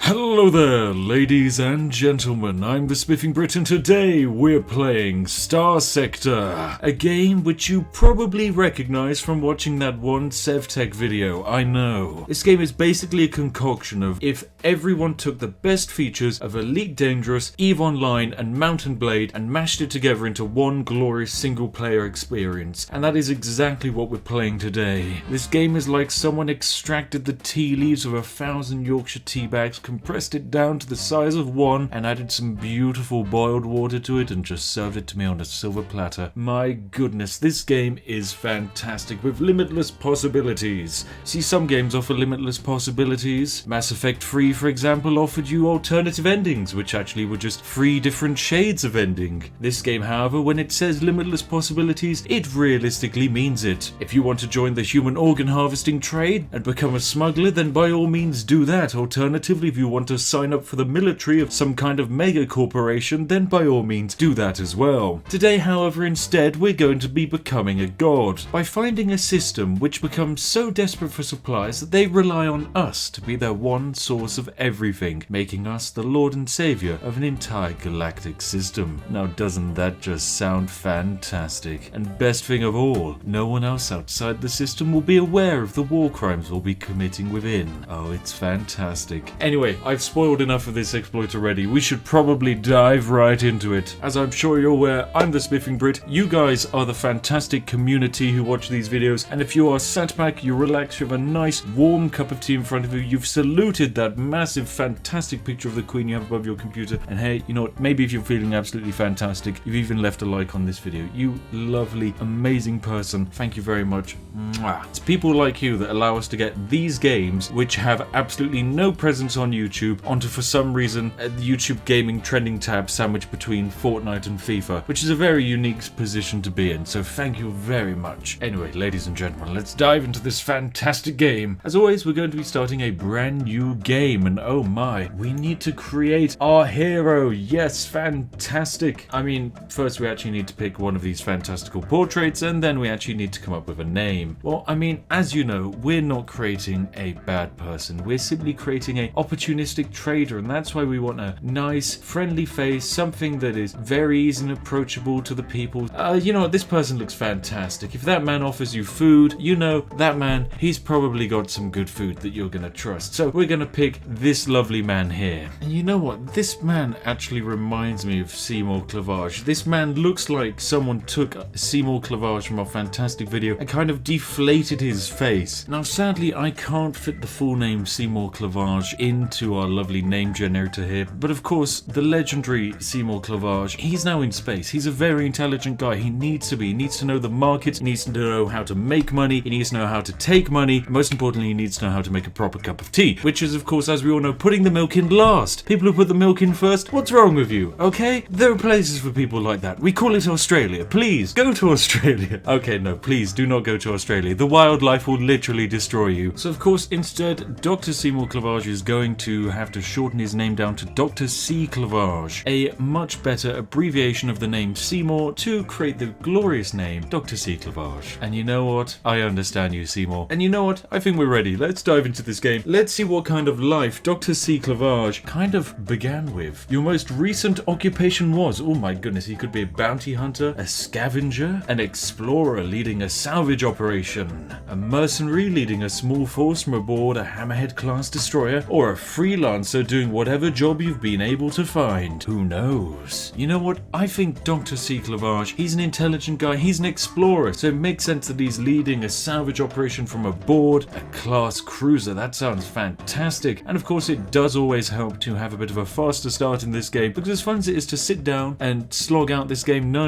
Hello there, ladies and gentlemen, I'm the Spiffing Brit and today we're playing Starsector, a game which you probably recognise from watching that one SevTech video, I know. This game is basically a concoction of if everyone took the best features of Elite Dangerous, EVE Online and Mountain Blade and mashed it together into one glorious single player experience, and that is exactly what we're playing today. This game is like someone extracted the tea leaves of 1,000 Yorkshire tea bags, compressed it down to the size of one and added some beautiful boiled water to it and just served it to me on a silver platter. My goodness, this game is fantastic with limitless possibilities. See, some games offer limitless possibilities. Mass Effect 3, for example, offered you alternative endings, which actually were just 3 different shades of ending. This game, however, when it says limitless possibilities, it realistically means it. If you want to join the human organ harvesting trade and become a smuggler, then by all means do that. Alternatively, if you want to sign up for the military of some kind of mega corporation, then by all means do that as well. Today, however, instead we're going to be becoming a god by finding a system which becomes so desperate for supplies that they rely on us to be their one source of everything, making us the lord and savior of an entire galactic system. Now doesn't that just sound fantastic? And best thing of all, no one else outside the system will be aware of the war crimes we'll be committing within. Oh, it's fantastic. Anyway, I've spoiled enough of this exploit already. We should probably dive right into it. As I'm sure you're aware, I'm the Spiffing Brit. You guys are the fantastic community who watch these videos, and if you are sat back, you relax, you have a nice warm cup of tea in front of you, you've saluted that massive fantastic picture of the Queen you have above your computer, and hey, you know what, maybe if you're feeling absolutely fantastic, you've even left a like on this video. You lovely, amazing person. Thank you very much. Mwah. It's people like you that allow us to get these games, which have absolutely no presence on YouTube, onto for some reason the YouTube gaming trending tab sandwiched between Fortnite and FIFA, which is a very unique position to be in, so thank you very much. Anyway, ladies and gentlemen, let's dive into this fantastic game. As always, we're going to be starting a brand new game, and oh my, we need to create our hero. Yes, fantastic. I mean, first we actually need to pick one of these fantastical portraits, and then we actually need to come up with a name. Well, I mean, as you know, we're not creating a bad person, we're simply creating an opportunistic trader, and that's why we want a nice, friendly face, something that is very easy and approachable to the people. You know what, this person looks fantastic. If that man offers you food, you know, that man, he's probably got some good food that you're gonna trust. So we're gonna pick this lovely man here. And you know what, this man actually reminds me of Seymour Clavage. This man looks like someone took Seymour Clavage from our fantastic video and kind of deflated his face. Now sadly, I can't fit the full name Seymour Clavage into our lovely name generator here, but of course the legendary Seymour Clavage, he's now in space. He's a very intelligent guy. He needs to be. He needs to know the market, he needs to know how to make money, he needs to know how to take money, and most importantly, he needs to know how to make a proper cup of tea, which is of course, as we all know, putting the milk in last. People who put the milk in first, what's wrong with you? Okay, there are places for people like that. We call it Australia. Please go to Australia. Okay, no, please do not go to Australia. The wildlife will literally destroy you. So of course, instead, Dr. Seymour Clavage is going to have to shorten his name down to Dr. C. Clavage, a much better abbreviation of the name Seymour to create the glorious name Dr. C. Clavage. And you know what? I understand you, Seymour. And you know what? I think we're ready. Let's dive into this game. Let's see what kind of life Dr. C. Clavage kind of began with. Your most recent occupation was, oh my goodness, he could be a bounty hunter, a scavenger, an explorer leading a salvage operation, a mercenary leading a small force from aboard a Hammerhead class destroyer, or a freelancer doing whatever job you've been able to find. Who knows? You know what? I think Dr. C. Clavage, he's an intelligent guy, he's an explorer, so it makes sense that he's leading a salvage operation from aboard a class cruiser. That sounds fantastic. And of course, it does always help to have a bit of a faster start in this game, because as fun as it is to sit down and slog out this game, no.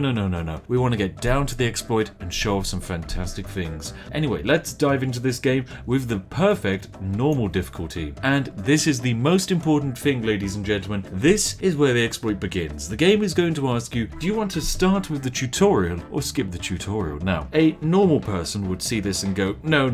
We want to get down to the exploit and show off some fantastic things. Anyway, let's dive into this game with the perfect normal difficulty. And this is the most important thing, ladies and gentlemen. This is where the exploit begins. The game is going to ask you, do you want to start with the tutorial or skip the tutorial? Now, a normal person would see this and go, no,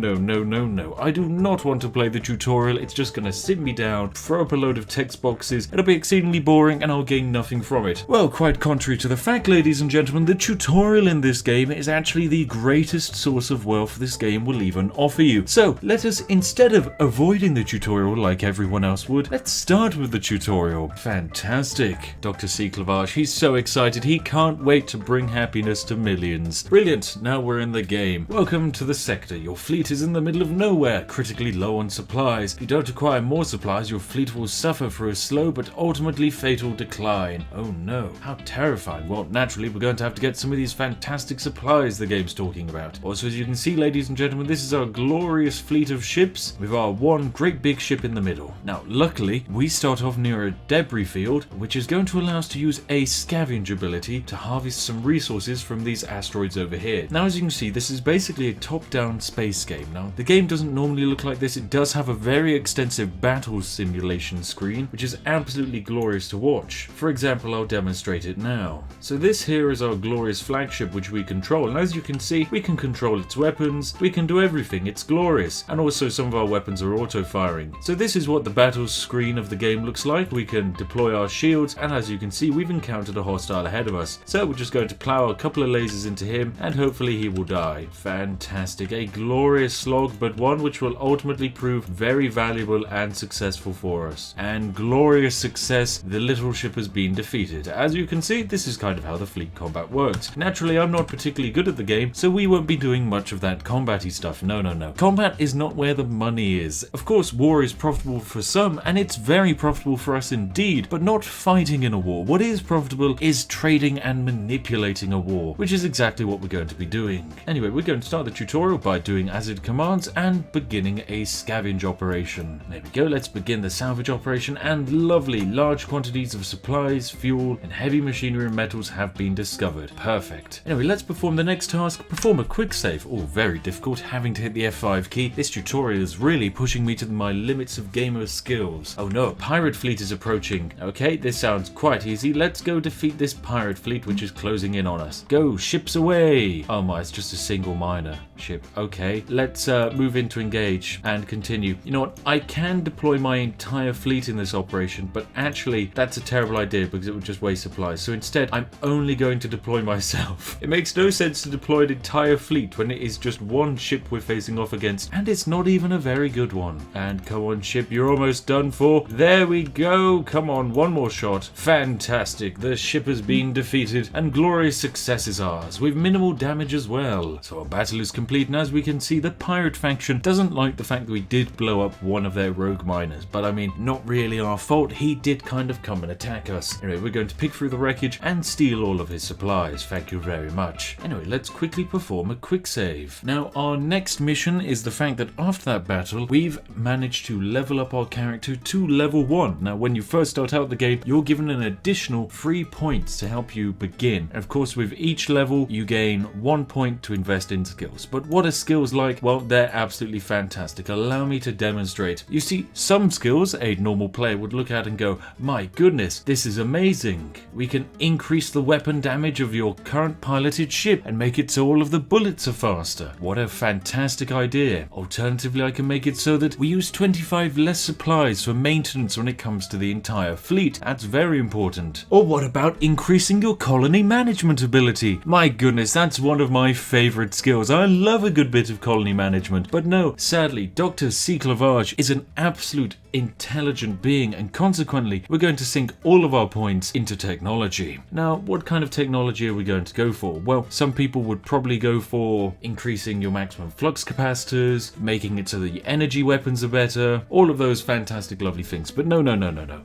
I do not want to play the tutorial. It's just going to sit me down, throw up a load of text boxes, it'll be exceedingly boring and I'll gain nothing from it. Well, quite contrary to the fact, ladies and gentlemen, the tutorial in this game is actually the greatest source of wealth this game will even offer you. So let us, instead of avoiding the tutorial like everyone else else would, let's start with the tutorial. Fantastic. Dr. C. Clavage, he's so excited, he can't wait to bring happiness to millions. Brilliant, now we're in the game. Welcome to the sector. Your fleet is in the middle of nowhere, critically low on supplies. If you don't acquire more supplies, your fleet will suffer for a slow but ultimately fatal decline. Oh no, how terrifying. Well, naturally, we're going to have to get some of these fantastic supplies the game's talking about. Also, as you can see, ladies and gentlemen, this is our glorious fleet of ships with our one great big ship in the middle. Now, luckily, we start off near a debris field, which is going to allow us to use a scavenge ability to harvest some resources from these asteroids over here. Now, as you can see, this is basically a top-down space game. Now, the game doesn't normally look like this. It does have a very extensive battle simulation screen, which is absolutely glorious to watch. For example, I'll demonstrate it now. So this here is our glorious flagship, which we control, and as you can see, we can control its weapons, we can do everything. It's glorious, and also some of our weapons are auto-firing. So this is what the battle screen of the game looks like. We can deploy our shields, and as you can see, we've encountered a hostile ahead of us. So we're just going to plow a couple of lasers into him, and hopefully he will die. Fantastic. A glorious slog, but one which will ultimately prove very valuable and successful for us. And glorious success, the little ship has been defeated. As you can see, this is kind of how the fleet combat works. Naturally, I'm not particularly good at the game, so we won't be doing much of that combat-y stuff. No. Combat is not where the money is. Of course, war is profitable for some, and it's very profitable for us indeed, but not fighting in a war. What is profitable is trading and manipulating a war, which is exactly what we're going to be doing. Anyway, we're going to start the tutorial by doing as it commands and beginning a scavenge operation. There we go, let's begin the salvage operation, and lovely large quantities of supplies, fuel, and heavy machinery and metals have been discovered. Perfect. Anyway, let's perform the next task, perform a quick save. Oh, very difficult, having to hit the F5 key. This tutorial is really pushing me to my limits of gamer skills. Oh no, a pirate fleet is approaching. Okay, this sounds quite easy. Let's go defeat this pirate fleet which is closing in on us. Go, ships away! Oh my, it's just a single miner ship. Okay, let's move in to engage and continue. You know what, I can deploy my entire fleet in this operation, but actually that's a terrible idea because it would just waste supplies. So instead, I'm only going to deploy myself. It makes no sense to deploy an entire fleet when it is just one ship we're facing off against, and it's not even a very good one. And come on, ship, you're almost done for. There we go. Come on, one more shot. Fantastic. The ship has been defeated, and glorious success is ours, with minimal damage as well. So our battle is complete, and as we can see, the pirate faction doesn't like the fact that we did blow up one of their rogue miners, but I mean, not really our fault. He did kind of come and attack us. Anyway, we're going to pick through the wreckage and steal all of his supplies. Thank you very much. Anyway, let's quickly perform a quick save. Now, our next mission is the fact that after that battle, we've managed to level up our character to level 1. Now, when you first start out the game, you're given an additional 3 points to help you begin. And of course, with each level, you gain 1 point to invest in skills. But what are skills like? Well, they're absolutely fantastic. Allow me to demonstrate. You see, some skills a normal player would look at and go, my goodness, this is amazing. We can increase the weapon damage of your current piloted ship and make it so all of the bullets are faster. What a fantastic idea. Alternatively, I can make it so that we use 25 less supplies for maintenance when it comes to the entire fleet. That's very important. Or what about increasing your colony management ability? My goodness, that's one of my favorite skills. I love a good bit of colony management. But no, sadly, Dr. C. Clavage is an absolute intelligent being, and consequently, we're going to sink all of our points into technology. Now, what kind of technology are we going to go for? Well, some people would probably go for increasing your maximum flux capacitors, making it so that your energy weapons are better, all of those fantastic, lovely things. But no.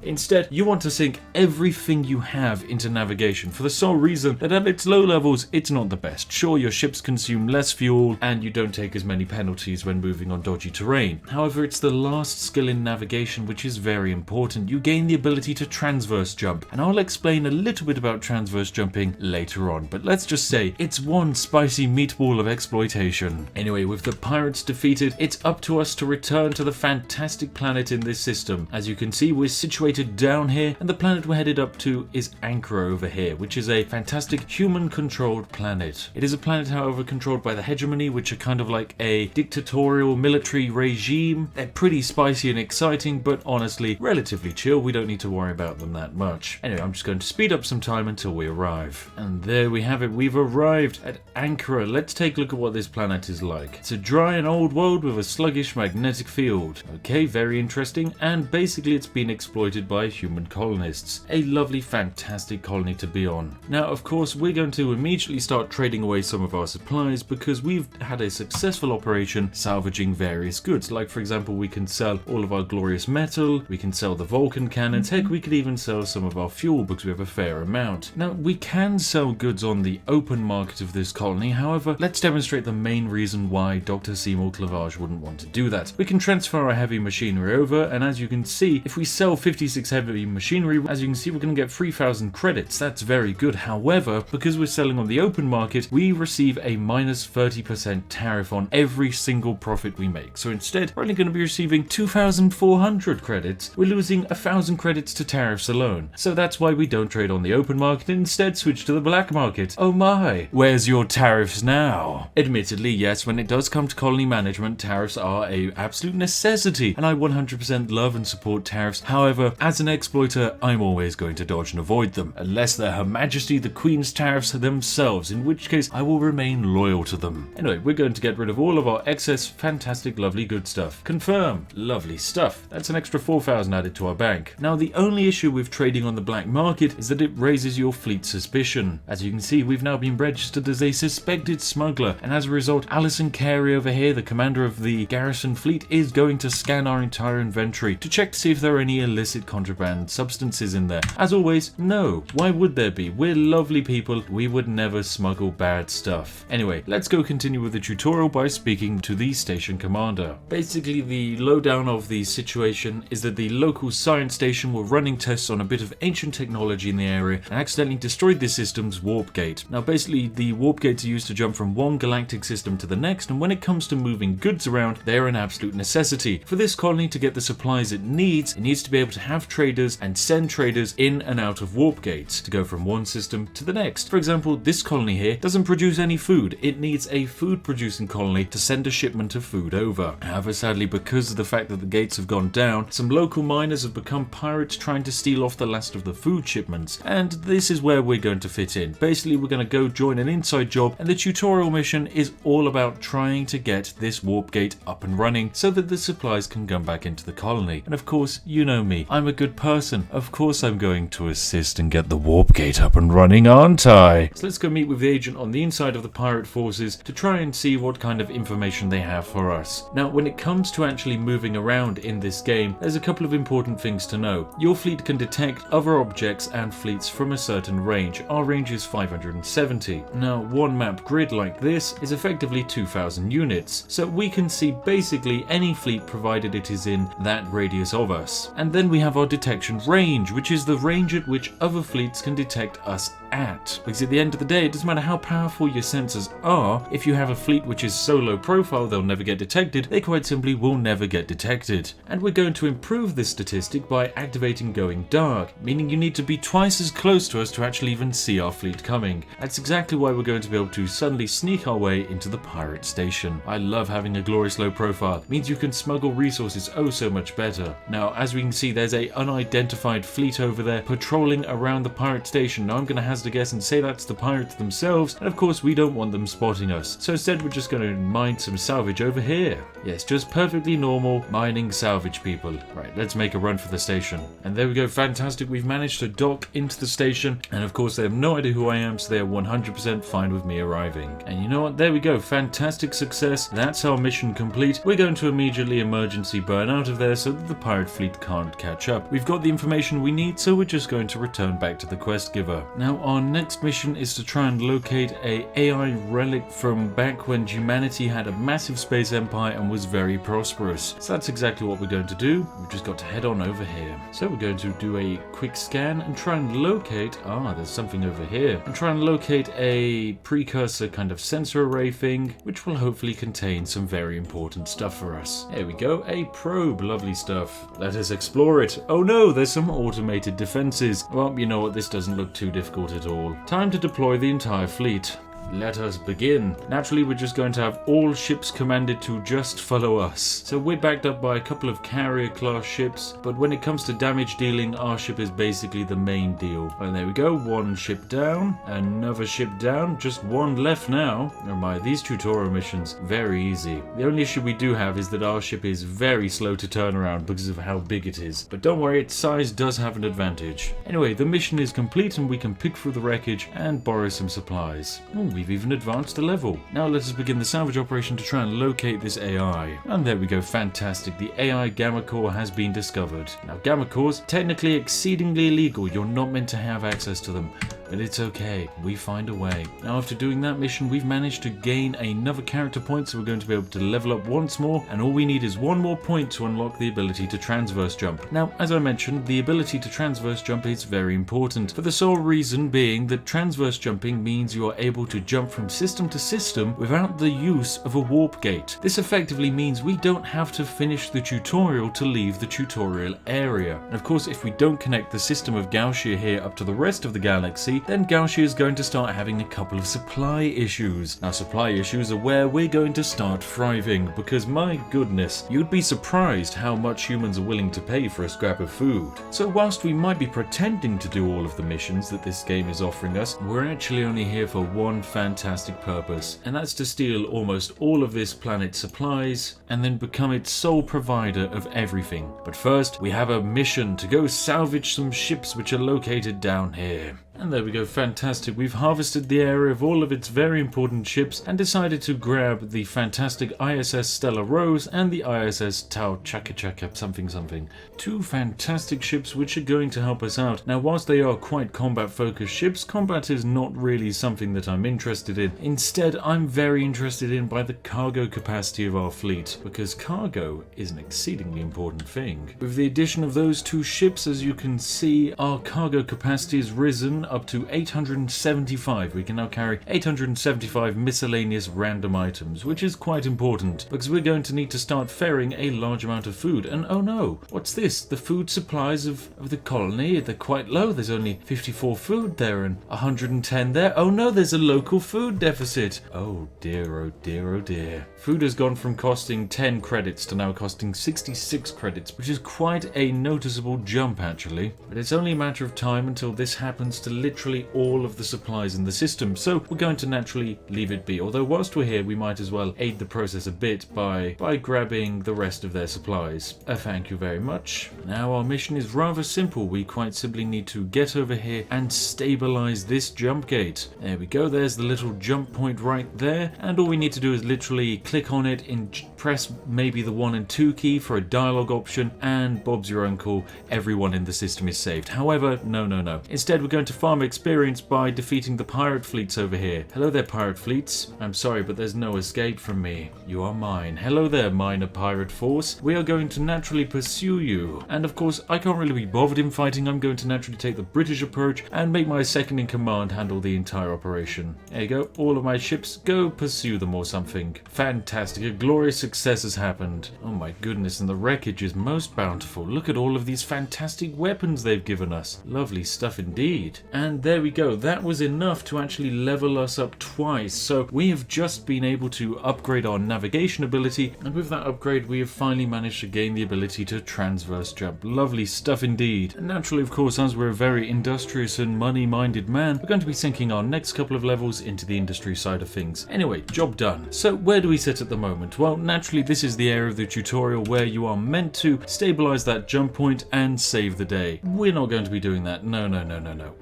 Instead, you want to sink everything you have into navigation for the sole reason that at its low levels, it's not the best. Sure, your ships consume less fuel, and you don't take as many penalties when moving on dodgy terrain. However, it's the last skill in navigation which is very important. You gain the ability to transverse jump, and I'll explain a little bit about transverse jumping later on, but let's just say it's one spicy meatball of exploitation. Anyway, with the pirates defeated, it's up to us to return to the fantastic planet in this system. As you can see, we're situated down here, and the planet we're headed up to is Anchor over here, which is a fantastic human-controlled planet. It is a planet, however, controlled by the hegemony, which are kind of like a dictatorial military regime. They're pretty spicy and exciting, exciting, but honestly, relatively chill. We don't need to worry about them that much. Anyway, I'm just going to speed up some time until we arrive. And there we have it. We've arrived at Ankara. Let's take a look at what this planet is like. It's a dry and old world with a sluggish magnetic field. Okay, very interesting. And basically it's been exploited by human colonists. A lovely, fantastic colony to be on. Now, of course, we're going to immediately start trading away some of our supplies because we've had a successful operation salvaging various goods. Like, for example, we can sell all of our glorious metal, we can sell the Vulcan cannons, heck, we could even sell some of our fuel because we have a fair amount. Now, we can sell goods on the open market of this colony. However, let's demonstrate the main reason why Dr. Seymour Clavage wouldn't want to do that. We can transfer our heavy machinery over, and as you can see, if we sell 56 heavy machinery, as you can see, we're going to get 3,000 credits. That's very good. However, because we're selling on the open market, we receive a minus 30% tariff on every single profit we make. So instead, we're only going to be receiving 2,400 credits. We're losing 1,000 credits to tariffs alone. So that's why we don't trade on the open market and instead switch to the black market. Oh my, where's your tariffs now? Admittedly, yes, when it does come to colony management, tariffs are an absolute necessity, and I 100% love and support tariffs. However, as an exploiter, I'm always going to dodge and avoid them, unless they're Her Majesty the Queen's tariffs themselves, in which case I will remain loyal to them. Anyway, we're going to get rid of all of our excess, fantastic, lovely, good stuff. Confirm. Lovely stuff. That's an extra 4,000 added to our bank. Now, the only issue with trading on the black market is that it raises your fleet suspicion. As you can see, we've now been registered as a suspected smuggler, and as a result, Alison Carey over here, the commander of the garrison fleet, is going to scan our entire inventory to check to see if there are any illicit contraband substances in there. As always, no. Why would there be? We're lovely people. We would never smuggle bad stuff. Anyway, let's go continue with the tutorial by speaking to the station commander. Basically, the lowdown of the situation is that the local science station were running tests on a bit of ancient technology in the area and accidentally destroyed the system's warp gate. Now, basically, the warp gates are used to jump from one galactic system to the next, and when it comes to moving goods around, they're an absolute necessity. For this colony to get the supplies it needs to be able to have traders and send traders in and out of warp gates to go from one system to the next. For example, this colony here doesn't produce any food. It needs a food producing colony to send a shipment of food over. However, sadly, because of the fact that the gates have gone down, some local miners have become pirates trying to steal off the last of the food shipments, and this is where we're going to fit in. Basically, we're going to go join an inside job, and the tutorial mission is all about trying to get this warp gate up and running so that the supplies can come back into the colony. And of course, you know me, I'm a good person. Of course I'm going to assist and get the warp gate up and running, aren't I? So let's go meet with the agent on the inside of the pirate forces to try and see what kind of information they have for us. Now, when it comes to actually moving around in this game, there's a couple of important things to know. Your fleet can detect other objects and fleets from a certain range. Our range is 570. Now, one map grid like this is effectively 2,000 units, so we can see basically any fleet provided it is in that radius of us. And then we have our detection range, which is the range at which other fleets can detect us at. Because at the end of the day, it doesn't matter how powerful your sensors are, if you have a fleet which is so low profile they'll never get detected, they quite simply will never get detected. And we're going to improve this statistic by activating going dark, meaning you need to be twice as close to us to actually even see our fleet coming. That's exactly why we're going to be able to suddenly sneak our way into the pirate station. I love having a glorious low profile. It means you can smuggle resources oh so much better. Now, as we can see, there's a unidentified fleet over there patrolling around the pirate station. Now I'm going to hazard a guess and say that's the pirates themselves, and of course we don't want them spotting us. So instead we're just going to mine some salvage over here. Yes, just perfectly normal mining salvage people. Right, let's make a run for the station. And there we go, fantastic. We've managed to dock into the station, and of course they have no idea who I am, so they are 100% fine with me arriving. And you know what, there we go, fantastic success. That's our mission complete. We're going to immediately emergency burn out of there so that the pirate fleet can't catch up. We've got the information we need, so we're just going to return back to the quest giver. Now our next mission is to try and locate a AI relic from back when humanity had a massive space empire and was very prosperous. So that's exactly what we're going to do. We've just got to head on over here. So we're going to do a quick scan and try and locate, there's something over here, and try and locate a precursor kind of sensor array thing, which will hopefully contain some very important stuff for us. There we go, a probe, lovely stuff. Let us explore it. Oh no, there's some automated defenses. Well, you know what, this doesn't look too difficult at all. Time to deploy the entire fleet. let us begin. Naturally, we're just going to have all ships commanded to just follow us. So we're backed up by a couple of carrier class ships, but when it comes to damage dealing, our ship is basically the main deal. And there we go, one ship down, another ship down, just one left now. Oh my, these tutorial missions, very easy. The only issue we do have is that our ship is very slow to turn around because of how big it is. But don't worry, its size does have an advantage. Anyway, the mission is complete and we can pick through the wreckage and borrow some supplies. Oh, we've even advanced a level. Now let us begin the salvage operation to try and locate this AI. And there we go, fantastic. The AI Gamma Core has been discovered. Now Gamma Cores, technically exceedingly illegal. You're not meant to have access to them. But it's okay, we find a way. Now after doing that mission, we've managed to gain another character point, so we're going to be able to level up once more, and all we need is one more point to unlock the ability to transverse jump. Now, as I mentioned, the ability to transverse jump is very important, for the sole reason being that transverse jumping means you are able to jump from system to system without the use of a warp gate. This effectively means we don't have to finish the tutorial to leave the tutorial area. And of course, if we don't connect the system of Gauchia here up to the rest of the galaxy, then Gauchia is going to start having a couple of supply issues. Now supply issues are where we're going to start thriving, because my goodness, you'd be surprised how much humans are willing to pay for a scrap of food. So whilst we might be pretending to do all of the missions that this game is offering us, we're actually only here for one fantastic purpose, and that's to steal almost all of this planet's supplies and then become its sole provider of everything. But first, we have a mission to go salvage some ships which are located down here. And there we go, fantastic. We've harvested the area of all of its very important ships and decided to grab the fantastic ISS Stella Rose and the ISS Tau Chaka Chaka something something. Two fantastic ships which are going to help us out. Now, whilst they are quite combat-focused ships, combat is not really something that I'm interested in. Instead, I'm very interested in by the cargo capacity of our fleet, because cargo is an exceedingly important thing. With the addition of those two ships, as you can see, our cargo capacity has risen up to 875. We can now carry 875 miscellaneous random items, which is quite important because we're going to need to start ferrying a large amount of food. And oh no, what's this? The food supplies of the colony, they're quite low. There's only 54 food there and 110 there. Oh no, there's a local food deficit. Oh dear, oh dear, oh dear. Food has gone from costing 10 credits to now costing 66 credits, which is quite a noticeable jump actually. But it's only a matter of time until this happens to literally all of the supplies in the system, so we're going to naturally leave it be. Although whilst we're here, we might as well aid the process a bit by grabbing the rest of their supplies. Thank you very much. Now our mission is rather simple. We quite simply need to get over here and stabilize this jump gate. There we go, there's the little jump point right there, and all we need to do is literally click on it and press maybe the 1 and 2 key for a dialogue option, and Bob's your uncle, everyone in the system is saved. However, no. Instead, we're going to farm experience by defeating the pirate fleets over here. Hello there, pirate fleets. I'm sorry, but there's no escape from me. You are mine. Hello there, minor pirate force. We are going to naturally pursue you. And of course, I can't really be bothered in fighting. I'm going to naturally take the British approach and make my second in command handle the entire operation. There you go. All of my ships, go pursue them or something. Fantastic. A glorious success has happened. Oh my goodness, and the wreckage is most bountiful. Look at all of these fantastic weapons they've given us. Lovely stuff indeed. And there we go, that was enough to actually level us up twice. So we have just been able to upgrade our navigation ability, and with that upgrade we have finally managed to gain the ability to transverse jump. Lovely stuff indeed. And naturally, of course, as we're a very industrious and money-minded man, we're going to be sinking our next couple of levels into the industry side of things. Anyway, job done. So where do we sit at the moment? Well, naturally this is the area of the tutorial where you are meant to stabilize that jump point and save the day. We're not going to be doing that. No.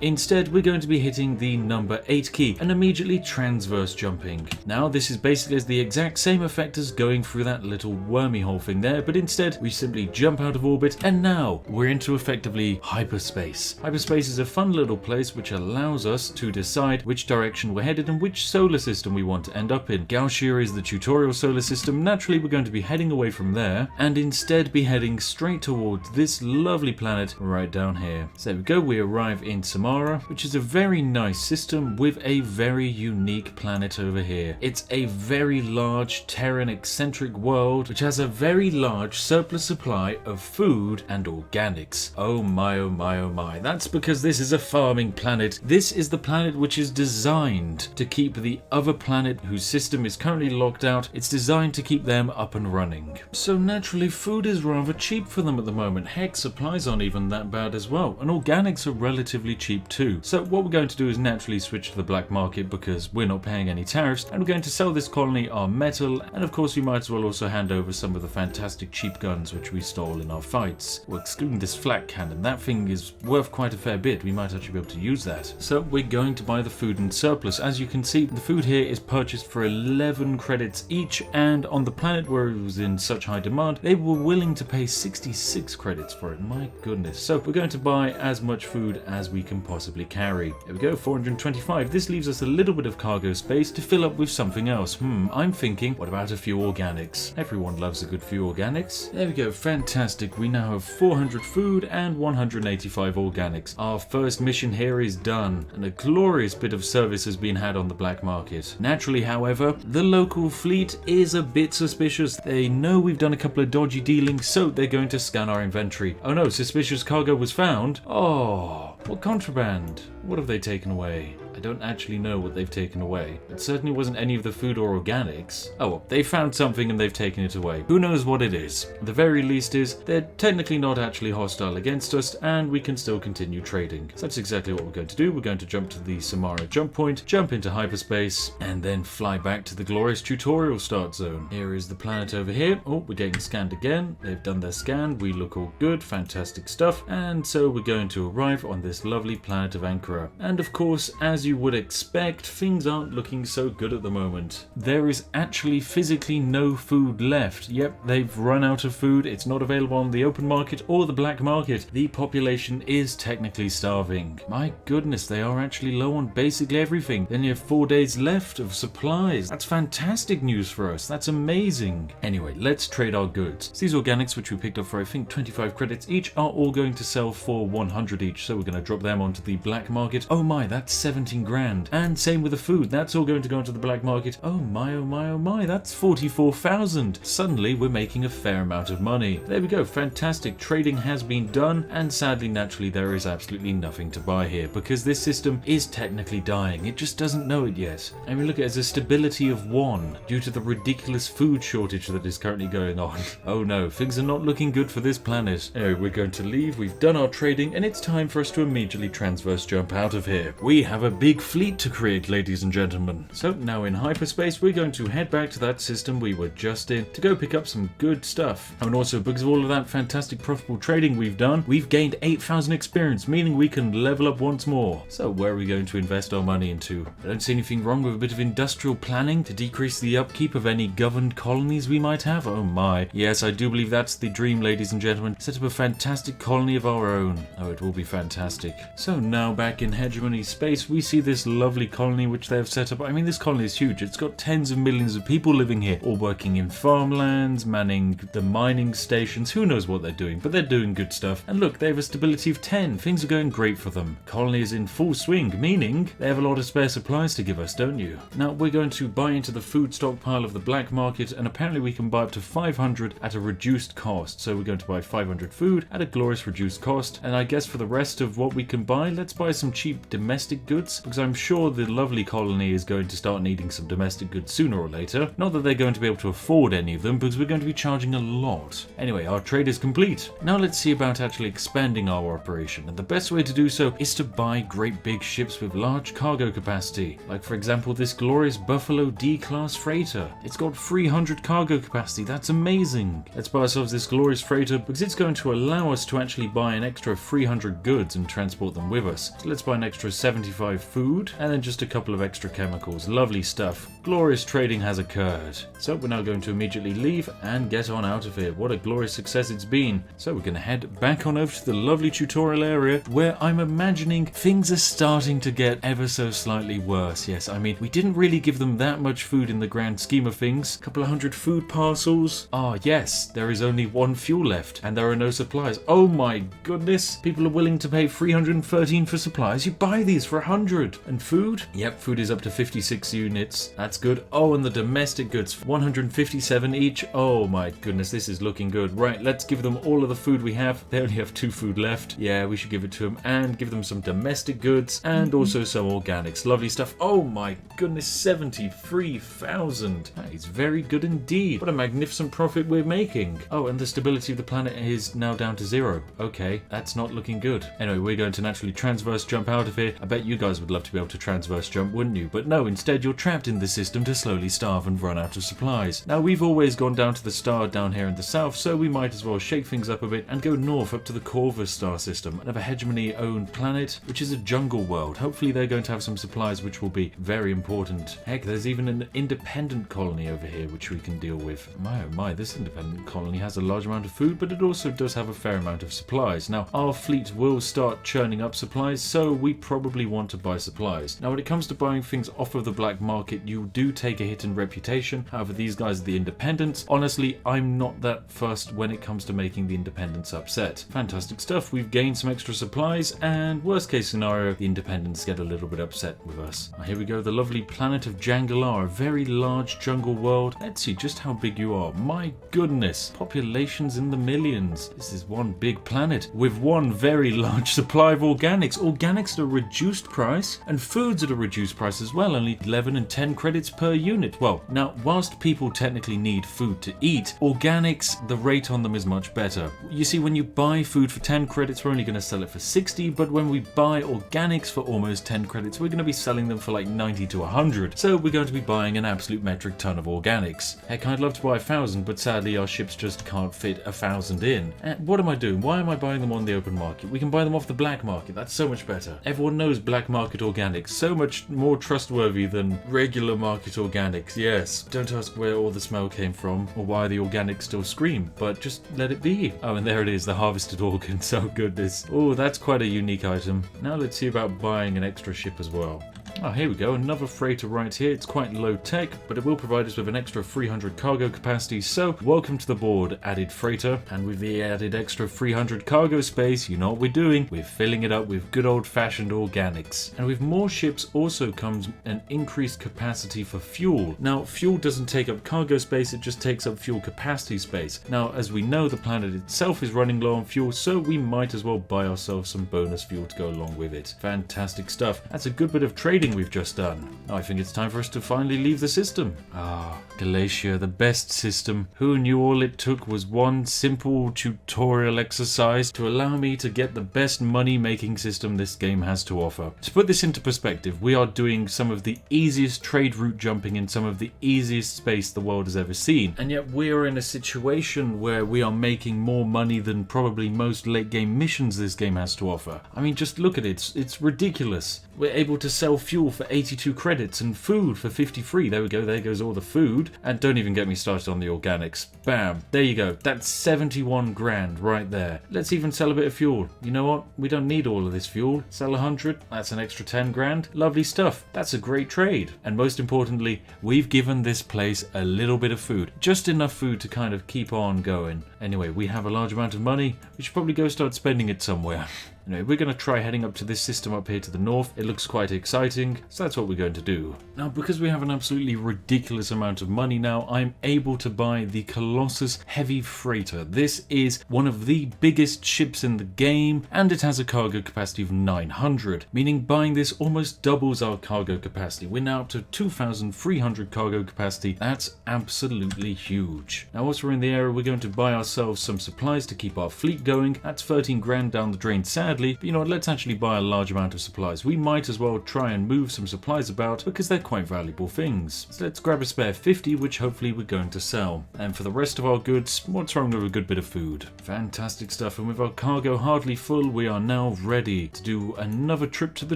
Instead, we're going to be hitting the number 8 key and immediately transverse jumping. Now, this is basically the exact same effect as going through that little wormy hole thing there, but instead we simply jump out of orbit, and now we're into effectively hyperspace. Hyperspace is a fun little place which allows us to decide which direction we're headed and which solar system we want to end up in. Gauchia is the tutorial solar system. Naturally, we're going to be heading away from there and instead be heading straight towards this lovely planet right down here. So there we go, we arrive in Samara. Chapter, which is a very nice system with a very unique planet over here. It's a very large Terran eccentric world which has a very large surplus supply of food and organics. Oh my, oh my, oh my. That's because this is a farming planet. This is the planet which is designed to keep the other planet whose system is currently locked out. It's designed to keep them up and running. So naturally food is rather cheap for them at the moment. Heck, supplies aren't even that bad as well, and organics are relatively cheap too. So what we're going to do is naturally switch to the black market because we're not paying any tariffs, and we're going to sell this colony our metal, and of course we might as well also hand over some of the fantastic cheap guns which we stole in our fights. Well, excluding this flak cannon, that thing is worth quite a fair bit. We might actually be able to use that. So we're going to buy the food in surplus. As you can see, the food here is purchased for 11 credits each, and on the planet where it was in such high demand, they were willing to pay 66 credits for it. My goodness. So we're going to buy as much food as we can possibly carry. There we go, 425. This leaves us a little bit of cargo space to fill up with something else. I'm thinking, what about a few organics? Everyone loves a good few organics. There we go, fantastic. We now have 400 food and 185 organics. Our first mission here is done, and a glorious bit of service has been had on the black market. Naturally, however, the local fleet is a bit suspicious. They know we've done a couple of dodgy dealings, so they're going to scan our inventory. Oh no, suspicious cargo was found. Oh, what contraband? What have they taken away? I don't actually know what they've taken away. It certainly wasn't any of the food or organics. Oh well, they found something and they've taken it away. Who knows what it is? The very least is, they're technically not actually hostile against us, and we can still continue trading. So that's exactly what we're going to do. We're going to jump to the Samara jump point, jump into hyperspace, and then fly back to the glorious tutorial start zone. Here is the planet over here. Oh, we're getting scanned again. They've done their scan. We look all good. Fantastic stuff. And so we're going to arrive on this lovely planet of Ankara. And of course, as you would expect, things aren't looking so good at the moment. There is actually physically no food left. Yep, they've run out of food. It's not available on the open market or the black market. The population is technically starving. My goodness, they are actually low on basically everything. Then you have 4 days left of supplies. That's fantastic news for us. That's amazing. Anyway, let's trade our goods. So these organics, which we picked up for I think 25 credits each, are all going to sell for 100 each. So we're going to drop them onto the black market. Oh my, that's 17 grand. And same with the food. That's all going to go into the black market. Oh my, oh my, oh my. That's 44,000. Suddenly we're making a fair amount of money. There we go. Fantastic. Trading has been done. And sadly, naturally, there is absolutely nothing to buy here because this system is technically dying. It just doesn't know it yet. I mean, look, it has a stability of 1 due to the ridiculous food shortage that is currently going on. Oh no, things are not looking good for this planet. Anyway, we're going to leave. We've done our trading and it's time for us to immediately transverse jump out of here. We have a big fleet to create, ladies and gentlemen. So now in hyperspace, we're going to head back to that system we were just in to go pick up some good stuff. And also, because of all of that fantastic profitable trading we've done, we've gained 8,000 experience, meaning we can level up once more. So where are we going to invest our money into? I don't see anything wrong with a bit of industrial planning to decrease the upkeep of any governed colonies we might have. Oh my. Yes, I do believe that's the dream, ladies and gentlemen. Set up a fantastic colony of our own. Oh, it will be fantastic. So now back in hegemony space, we see this lovely colony which they have set up. I mean, this colony is huge. It's got tens of millions of people living here, all working in farmlands, manning the mining stations. Who knows what they're doing, but they're doing good stuff. And look, they have a stability of 10. Things are going great for them. Colony is in full swing, meaning they have a lot of spare supplies to give us, don't you? Now we're going to buy into the food stockpile of the black market, and apparently we can buy up to 500 at a reduced cost. So we're going to buy 500 food at a glorious reduced cost. And I guess for the rest of what we can buy, let's buy some cheap domestic goods, because I'm sure the lovely colony is going to start needing some domestic goods sooner or later. Not that they're going to be able to afford any of them, because we're going to be charging a lot. Anyway, our trade is complete. Now let's see about actually expanding our operation, and the best way to do so is to buy great big ships with large cargo capacity. Like for example, this glorious Buffalo D-class freighter. It's got 300 cargo capacity. That's amazing. Let's buy ourselves this glorious freighter because it's going to allow us to actually buy an extra 300 goods and transport them with us. So let's buy an extra 75 food, and then just a couple of extra chemicals. Lovely stuff. Glorious trading has occurred. So we're now going to immediately leave and get on out of here. What a glorious success it's been. So we're going to head back on over to the lovely tutorial area where I'm imagining things are starting to get ever so slightly worse. Yes, I mean, we didn't really give them that much food in the grand scheme of things. A couple of hundred food parcels. Ah, yes, there is only one fuel left and there are no supplies. Oh my goodness. People are willing to pay 313 for supplies. You buy these for 100. And food? Yep, food is up to 56 units. That's good. Oh, and the domestic goods, 157 each. Oh my goodness, this is looking good. Right, let's give them all of the food we have. They only have 2 food left. Yeah, we should give it to them and give them some domestic goods and also some organics. Lovely stuff. Oh my goodness, 73,000. That is very good indeed. What a magnificent profit we're making. Oh, and the stability of the planet is now down to 0. Okay, that's not looking good. Anyway, we're going to naturally transverse jump out of here. I bet you guys would love to be able to transverse jump, wouldn't you? But no, instead you're trapped in the system to slowly starve and run out of supplies. Now, we've always gone down to the star down here in the south, so we might as well shake things up a bit and go north up to the Corvus star system, another hegemony-owned planet, which is a jungle world. Hopefully they're going to have some supplies which will be very important. Heck, there's even an independent colony over here which we can deal with. My oh my, this independent colony has a large amount of food, but it also does have a fair amount of supplies. Now, our fleet will start churning up supplies, so we probably want to buy supplies. Now, when it comes to buying things off of the black market, you do take a hit in reputation. However, these guys are the independents. Honestly, I'm not that fussed when it comes to making the independents upset. Fantastic stuff. We've gained some extra supplies, and worst case scenario, the independents get a little bit upset with us. Now, here we go, the lovely planet of Jangalar, a very large jungle world. Let's see just how big you are. My goodness, populations in the millions. This is one big planet with one very large supply of organics. Organics at a reduced price, and foods at a reduced price as well, only 11 and 10 credits per unit. Well, now, whilst people technically need food to eat, organics, the rate on them is much better. You see, when you buy food for 10 credits, we're only going to sell it for 60, but when we buy organics for almost 10 credits, we're going to be selling them for like 90 to 100. So we're going to be buying an absolute metric ton of organics. Heck, I'd love to buy 1,000, but sadly our ships just can't fit 1,000 in. And what am I doing? Why am I buying them on the open market? We can buy them off the black market. That's so much better. Everyone knows black market organics. So much more trustworthy than regular market organics. Yes. Don't ask where all the smell came from or why the organics still scream, but just let it be. Oh, and there it is, the harvested organs. Oh goodness. Oh, that's quite a unique item. Now let's see about buying an extra ship as well. Oh, here we go, another freighter right here. It's quite low tech, but it will provide us with an extra 300 cargo capacity. So, welcome to the board, added freighter. And with the added extra 300 cargo space, you know what we're doing. We're filling it up with good old-fashioned organics. And with more ships also comes an increased capacity for fuel. Now, fuel doesn't take up cargo space, it just takes up fuel capacity space. Now, as we know, the planet itself is running low on fuel, so we might as well buy ourselves some bonus fuel to go along with it. Fantastic stuff. That's a good bit of trading we've just done. Now I think it's time for us to finally leave the system. Ah, Galatia, the best system. Who knew all it took was one simple tutorial exercise to allow me to get the best money-making system this game has to offer. To put this into perspective, we are doing some of the easiest trade route jumping in some of the easiest space the world has ever seen, and yet we are in a situation where we are making more money than probably most late-game missions this game has to offer. I mean, just look at it. It's ridiculous. We're able to sell fuel for 82 credits and food for 53. There we go, there goes all the food. And don't even get me started on the organics. Bam, there you go. That's 71 grand right there. Let's even sell a bit of fuel. You know what? We don't need all of this fuel. Sell 100, that's an extra 10 grand. Lovely stuff. That's a great trade. And most importantly, we've given this place a little bit of food. Just enough food to kind of keep on going. Anyway, we have a large amount of money. We should probably go start spending it somewhere. Anyway, we're going to try heading up to this system up here to the north. It looks quite exciting, so that's what we're going to do. Now, because we have an absolutely ridiculous amount of money now, I'm able to buy the Colossus Heavy Freighter. This is one of the biggest ships in the game, and it has a cargo capacity of 900, meaning buying this almost doubles our cargo capacity. We're now up to 2,300 cargo capacity. That's absolutely huge. Now, once we're in the area, we're going to buy ourselves some supplies to keep our fleet going. That's 13 grand down the drain, sadly. badly, but you know what, let's actually buy a large amount of supplies. We might as well try and move some supplies about because they're quite valuable things. So let's grab a spare 50, which hopefully we're going to sell. And for the rest of our goods, what's wrong with a good bit of food? Fantastic stuff, and with our cargo hardly full, we are now ready to do another trip to the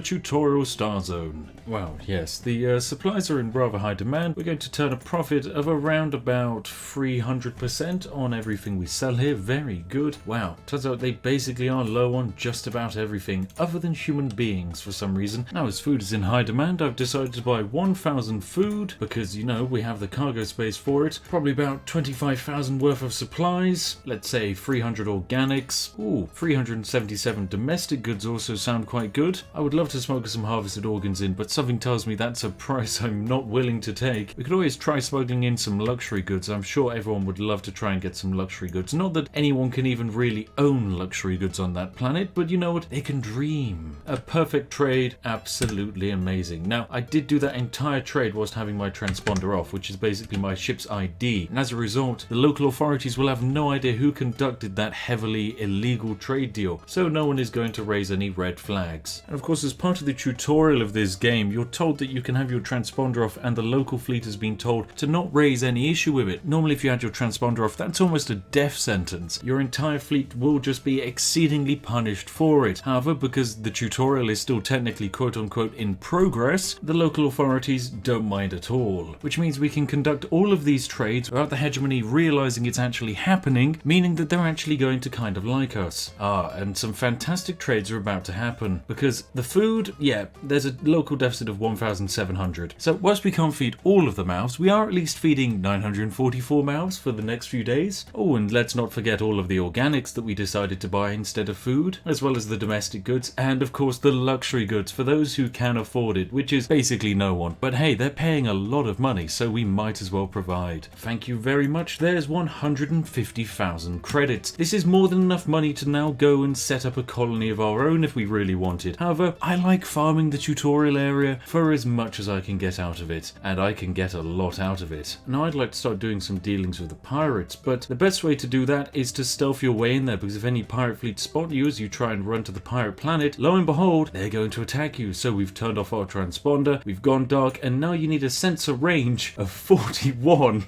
tutorial star zone. Wow, yes, the supplies are in rather high demand. We're going to turn a profit of around about 300% on everything we sell here. Very good. Wow, turns out they basically are low on just about everything other than human beings for some reason. Now as food is in high demand, I've decided to buy 1,000 food because, you know, we have the cargo space for it. Probably about 25,000 worth of supplies. Let's say 300 organics. Ooh, 377 domestic goods also sound quite good. I would love to smuggle some harvested organs in, but something tells me that's a price I'm not willing to take. We could always try smuggling in some luxury goods. I'm sure everyone would love to try and get some luxury goods. Not that anyone can even really own luxury goods on that planet, but you know what? They can dream. A perfect trade, absolutely amazing. Now, I did do that entire trade whilst having my transponder off, which is basically my ship's ID, and as a result, the local authorities will have no idea who conducted that heavily illegal trade deal, so no one is going to raise any red flags. And of course, as part of the tutorial of this game, you're told that you can have your transponder off and the local fleet has been told to not raise any issue with it. Normally, if you had your transponder off, that's almost a death sentence. Your entire fleet will just be exceedingly punished for it. However, because the tutorial is still technically quote-unquote in progress, the local authorities don't mind at all, which means we can conduct all of these trades without the hegemony realizing it's actually happening, meaning that they're actually going to kind of like us. And some fantastic trades are about to happen, because the food, yeah, there's a local deficit of 1,700. So whilst we can't feed all of the mouths, we are at least feeding 944 mouths for the next few days. Oh, and let's not forget all of the organics that we decided to buy instead of food, as well as the domestic goods, and of course the luxury goods for those who can afford it, which is basically no one. But hey, they're paying a lot of money, so we might as well provide. Thank you very much. There's 150,000 credits. This is more than enough money to now go and set up a colony of our own if we really wanted. However, I like farming the tutorial area for as much as I can get out of it, and I can get a lot out of it. Now I'd like to start doing some dealings with the pirates, but the best way to do that is to stealth your way in there, because if any pirate fleet spot you as you try and run to the pirate planet, lo and behold, they're going to attack you. So we've turned off our transponder, we've gone dark, and now you need a sensor range of 41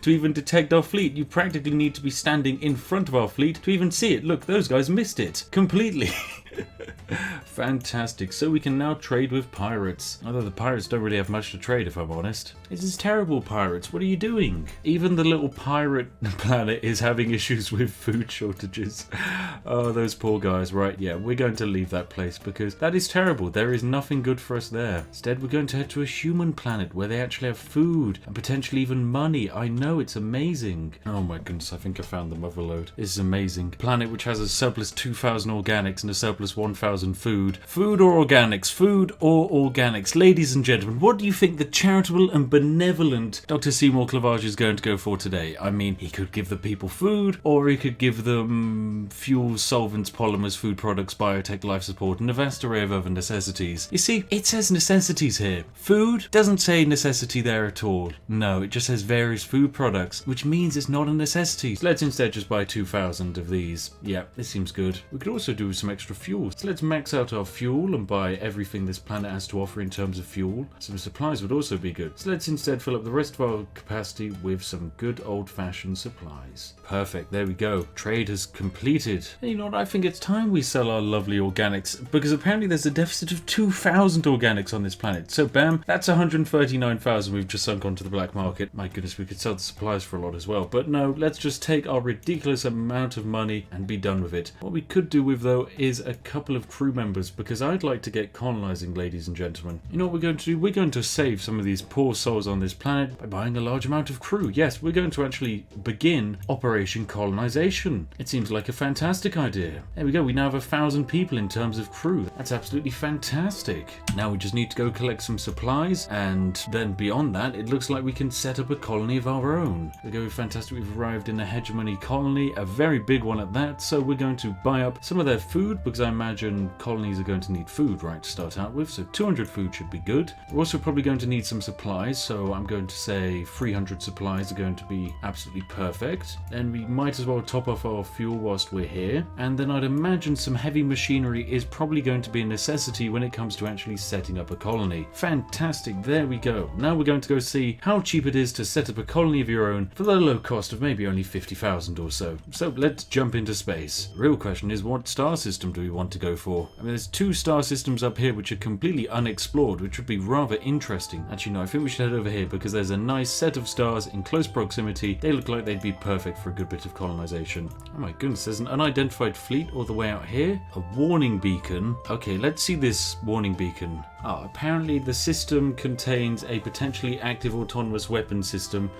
to even detect our fleet. You practically need to be standing in front of our fleet to even see it. Look, those guys missed it completely. Fantastic. So we can now trade with pirates. Although the pirates don't really have much to trade, if I'm honest. This is terrible, pirates. What are you doing? Even the little pirate planet is having issues with food shortages. Oh, those poor guys. Right, yeah, we're going to leave that place because that is terrible. There is nothing good for us there. Instead, we're going to head to a human planet where they actually have food and potentially even money. I know, it's amazing. Oh my goodness, I think I found the mother lode. This is amazing. Planet which has a surplus 2,000 organics and a surplus 1,000 food. Food or organics? Food or organics? Ladies and gentlemen, what do you think the charitable and benevolent Dr. Seymour Clavage is going to go for today? I mean, he could give the people food, or he could give them fuels, solvents, polymers, food products, biotech, life support, and a vast array of other necessities. You see, it says necessities here. Food doesn't say necessity there at all. No, it just says various food products, which means it's not a necessity. So let's instead just buy 2,000 of these. Yeah, this seems good. We could also do some extra fuel. So let's max out our fuel and buy everything this planet has to offer in terms of fuel. Some supplies would also be good. So let's instead fill up the rest of our capacity with some good old-fashioned supplies. Perfect, there we go. Trade has completed. And you know what, I think it's time we sell our lovely organics, because apparently there's a deficit of 2,000 organics on this planet. So bam, that's 139,000 we've just sunk onto the black market. My goodness, we could sell the supplies for a lot as well. But no, let's just take our ridiculous amount of money and be done with it. What we could do with, though, is a couple of crew members, because I'd like to get colonizing, ladies and gentlemen. You know what we're going to do? We're going to save some of these poor souls on this planet by buying a large amount of crew. Yes, we're going to actually begin Operation Colonization. It seems like a fantastic idea. There we go, we now have 1,000 people in terms of crew. That's absolutely fantastic. Now we just need to go collect some supplies, and then beyond that, it looks like we can set up a colony of our own. There we go, fantastic. We've arrived in a hegemony colony, a very big one at that, so we're going to buy up some of their food, because I imagine some colonies are going to need food, right, to start out with, so 200 food should be good. We're also probably going to need some supplies, so I'm going to say 300 supplies are going to be absolutely perfect. Then we might as well top off our fuel whilst we're here, and then I'd imagine some heavy machinery is probably going to be a necessity when it comes to actually setting up a colony. Fantastic, there we go. Now we're going to go see how cheap it is to set up a colony of your own for the low cost of maybe only 50,000 or so. So let's jump into space. The real question is, what star system do we want to go for? I mean, there's 2 star systems up here which are completely unexplored, which would be rather interesting. Actually, no, I think we should head over here because there's a nice set of stars in close proximity. They look like they'd be perfect for a good bit of colonization. Oh my goodness, there's an unidentified fleet all the way out here. A warning beacon. Okay, let's see this warning beacon. Oh, apparently the system contains a potentially active autonomous weapon system.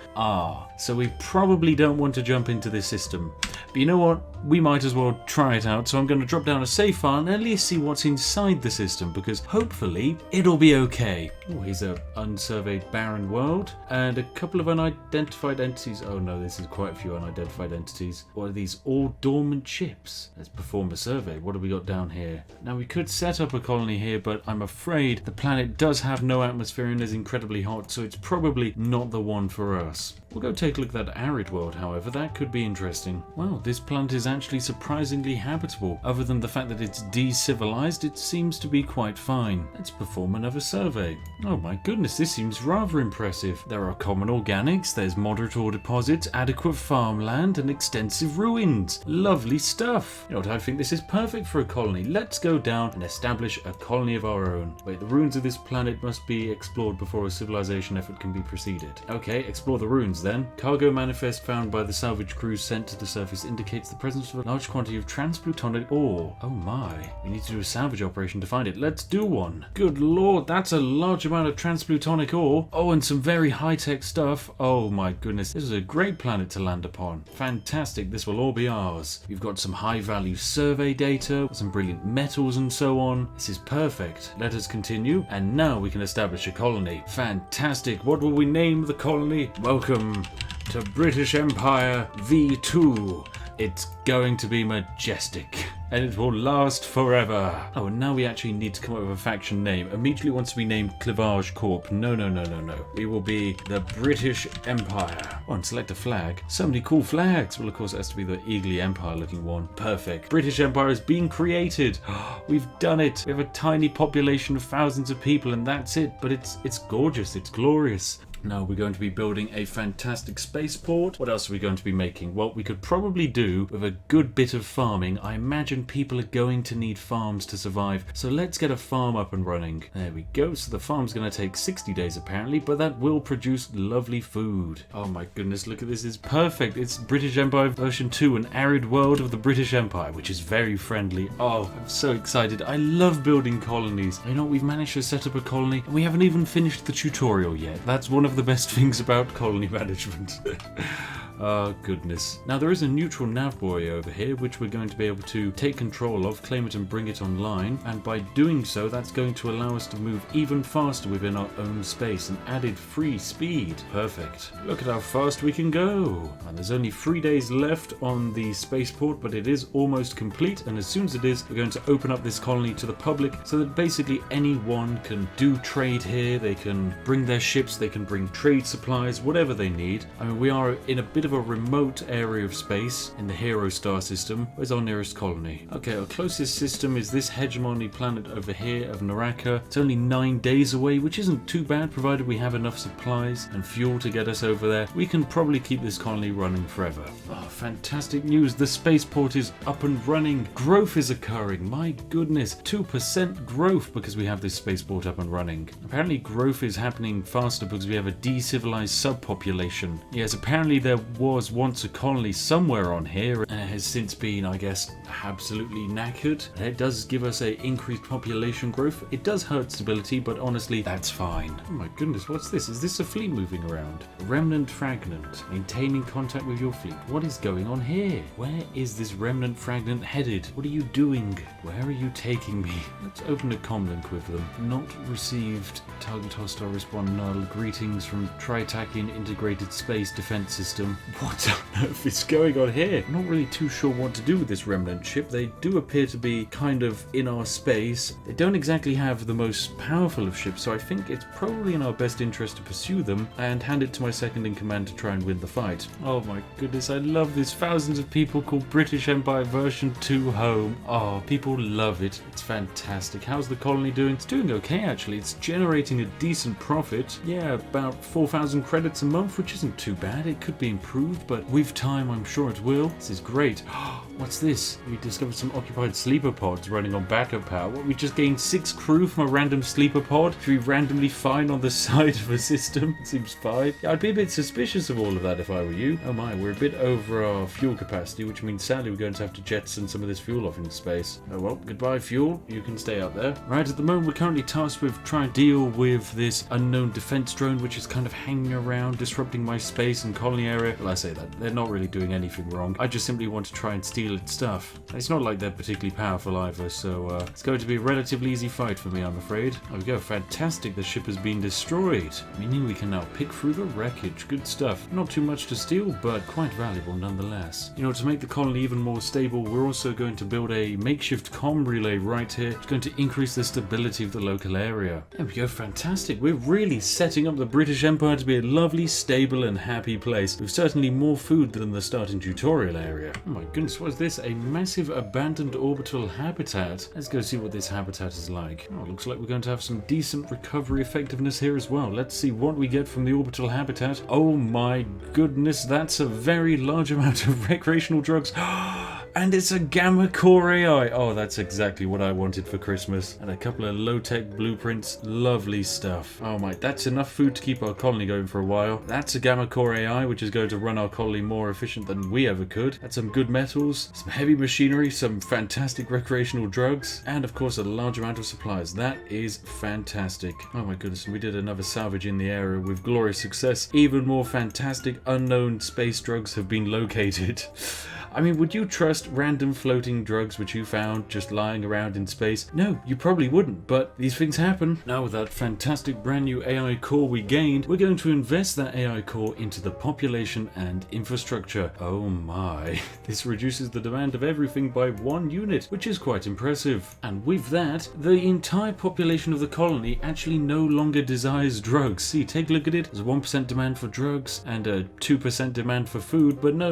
So we probably don't want to jump into this system. But you know what? We might as well try it out. So I'm going to drop down a save file and at least see what's inside the system, because hopefully it'll be okay. Oh, here's a unsurveyed barren world and a couple of unidentified entities. Oh no, this is quite a few unidentified entities. What are these? All dormant ships. Let's perform a survey. What have we got down here? Now we could set up a colony here, but I'm afraid the planet does have no atmosphere and is incredibly hot, so it's probably not the one for us. We'll go take a look at that arid world, however. That could be interesting. Well, this planet is actually surprisingly habitable. Other than the fact that it's de-civilized, it seems to be quite fine. Let's perform another survey. Oh my goodness, this seems rather impressive. There are common organics, there's moderate ore deposits, adequate farmland, and extensive ruins. Lovely stuff. You know what, I think this is perfect for a colony. Let's go down and establish a colony of our own. Wait, the ruins of this planet must be explored before a civilization effort can be proceeded. Okay, explore the ruins then. Cargo manifest found by the salvage crew sent to the surface indicates the presence of a large quantity of transplutonic ore. Oh my. We need to do a salvage operation to find it. Let's do one. Good lord, that's a large amount of transplutonic ore. Oh, and some very high-tech stuff. Oh my goodness, this is a great planet to land upon. Fantastic, this will all be ours. We've got some high-value survey data, some brilliant metals and so on. This is perfect. Let us continue, and now we can establish a colony. Fantastic. What will we name the colony? Welcome to British Empire V2. It's going to be majestic, and it will last forever. Oh, and now we actually need to come up with a faction name. Immediately wants to be named Clivage Corp. No. We will be the British Empire. Oh, and select a flag. So many cool flags. Well, of course, it has to be the Eagly Empire looking one. Perfect. British Empire has been created. We've done it. We have a tiny population of thousands of people, and that's it. But it's gorgeous. It's glorious. Now we're going to be building a fantastic spaceport. What else are we going to be making? Well, we could probably do with a good bit of farming. I imagine people are going to need farms to survive. So let's get a farm up and running. There we go. So the farm's going to take 60 days apparently, but that will produce lovely food. Oh my goodness, look at this. It's perfect. It's British Empire version 2, an arid world of the British Empire, which is very friendly. Oh, I'm so excited. I love building colonies. You know, we've managed to set up a colony and we haven't even finished the tutorial yet. That's one of the best things about colony management. Oh goodness. Now there is a neutral nav buoy over here which we're going to be able to take control of, claim it and bring it online, and by doing so that's going to allow us to move even faster within our own space, an added free speed. Perfect. Look at how fast we can go. And there's only 3 days left on the spaceport, but it is almost complete, and as soon as it is, we're going to open up this colony to the public so that basically anyone can do trade here. They can bring their ships, they can bring trade supplies, whatever they need. I mean, we are in a bit of a remote area of space in the Hero star system. Where's our nearest colony? Okay, our closest system is this hegemony planet over here of Naraka. It's only 9 days away, which isn't too bad provided we have enough supplies and fuel to get us over there. We can probably keep this colony running forever. Oh, fantastic news. The spaceport is up and running. Growth is occurring. My goodness, 2% growth because we have this spaceport up and running. Apparently growth is happening faster because we have a de-civilized subpopulation. Yes, apparently there was once a colony somewhere on here and it has since been, I guess, absolutely knackered. And it does give us a increased population growth. It does hurt stability, but honestly, that's fine. Oh my goodness, what's this? Is this a fleet moving around? Remnant fragment. Maintaining contact with your fleet. What is going on here? Where is this remnant fragment headed? What are you doing? Where are you taking me? Let's open a comlink with them. Not received. Target hostile respond null. Greetings from Tritakian Integrated Space Defense System. What on earth is going on here? I'm not really too sure what to do with this remnant ship. They do appear to be kind of in our space. They don't exactly have the most powerful of ships, so I think it's probably in our best interest to pursue them and hand it to my second in command to try and win the fight. Oh my goodness, I love this. Thousands of people call British Empire version 2 home. Oh, people love it. It's fantastic. How's the colony doing? It's doing okay, actually. It's generating a decent profit. Yeah, about 4,000 credits a month, which isn't too bad. It could be improved, but with time I'm sure it will. This is great. What's this? We discovered some occupied sleeper pods running on backup power. What, we just gained 6 crew from a random sleeper pod? Should we randomly find on the side of a system? Seems fine. Yeah, I'd be a bit suspicious of all of that if I were you. Oh my, we're a bit over our fuel capacity, which means sadly we're going to have to jettison some of this fuel off into space. Oh well, goodbye fuel. You can stay up there. Right, at the moment we're currently tasked with trying to deal with this unknown defense drone, which is kind of hanging around, disrupting my space and colony area. Well, I say that. They're not really doing anything wrong. I just simply want to try and steal its stuff. It's not like they're particularly powerful either, so it's going to be a relatively easy fight for me, I'm afraid. There we go. Fantastic. The ship has been destroyed, meaning we can now pick through the wreckage. Good stuff. Not too much to steal, but quite valuable nonetheless. You know, to make the colony even more stable, we're also going to build a makeshift comm relay right here. It's going to increase the stability of the local area. There we go. Fantastic. We're really setting up the British Empire to be a lovely, stable and happy place, with certainly more food than the starting tutorial area. Oh my goodness, what is this? A massive abandoned orbital habitat. Let's go see what this habitat is like. Oh, looks like we're going to have some decent recovery effectiveness here as well. Let's see what we get from the orbital habitat. Oh my goodness, that's a very large amount of recreational drugs. And it's a gamma core AI. Oh, that's exactly what I wanted for Christmas. And a couple of low-tech blueprints. Lovely stuff. Oh my, that's enough food to keep our colony going for a while. That's a gamma core AI, which is going to run our colony more efficient than we ever could. That's some good metals, some heavy machinery, some fantastic recreational drugs, and of course a large amount of supplies. That is fantastic. Oh my goodness, and we did another salvage in the area with glorious success. Even more fantastic unknown space drugs have been located. I mean, would you trust random floating drugs which you found just lying around in space? No, you probably wouldn't, but these things happen. Now with that fantastic brand new AI core we gained, we're going to invest that AI core into the population and infrastructure. Oh my, this reduces the demand of everything by 1 unit, which is quite impressive. And with that, the entire population of the colony actually no longer desires drugs. See, take a look at it. There's a 1% demand for drugs and a 2% demand for food, but no.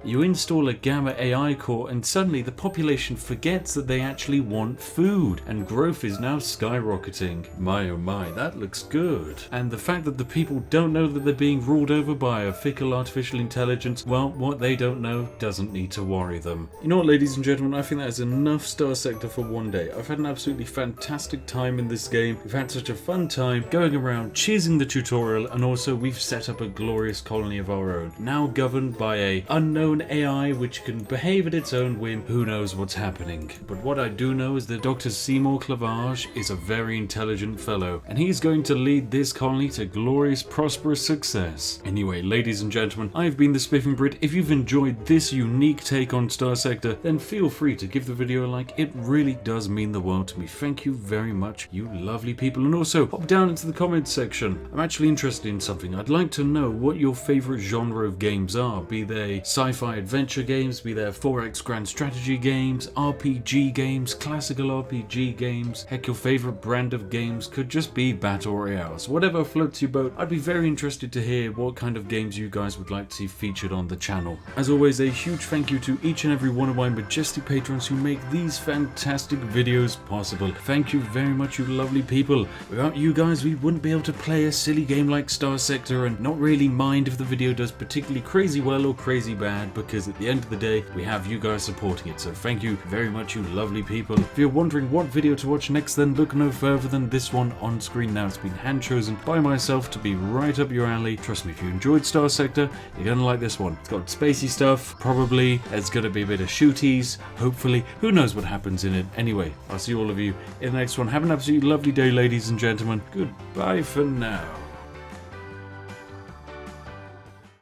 You install a gamma AI core and suddenly the population forgets that they actually want food, and growth is now skyrocketing. My oh my, that looks good. And the fact that the people don't know that they're being ruled over by a fickle artificial intelligence, well, what they don't know doesn't need to worry them. You know what, ladies and gentlemen, I think that is enough Starsector for one day. I've had an absolutely fantastic time in this game. We've had such a fun time going around cheesing the tutorial, and also we've set up a glorious colony of our own, now governed by a unknown AI which can behave at its own whim. Who knows what's happening? But what I do know is that Dr. Seymour Clavage is a very intelligent fellow, and he's going to lead this colony to glorious, prosperous success. Anyway, ladies and gentlemen, I've been the Spiffing Brit. If you've enjoyed this unique take on Starsector, then feel free to give the video a like. It really does mean the world to me. Thank you very much, you lovely people. And also, pop down into the comments section. I'm actually interested in something. I'd like to know what your favorite genre of games are, be they sci-fi adventure games, be there 4X grand strategy games, RPG games, classical RPG games, heck, your favorite brand of games could just be battle royales. Whatever floats your boat, I'd be very interested to hear what kind of games you guys would like to see featured on the channel. As always, a huge thank you to each and every one of my majestic patrons who make these fantastic videos possible. Thank you very much, you lovely people. Without you guys, we wouldn't be able to play a silly game like Starsector and not really mind if the video does particularly crazy well or crazy bad, because at the end of the day, we have you guys supporting it. So thank you very much, you lovely people. If you're wondering what video to watch next, then look no further than this one on screen now. It's been hand chosen by myself to be right up your alley. Trust me, if you enjoyed Starsector, you're gonna like this one. It's got spacey stuff, probably. There's gonna be a bit of shooties, hopefully. Who knows what happens in it? Anyway, I'll see all of you in the next one. Have an absolutely lovely day, ladies and gentlemen. Goodbye for now.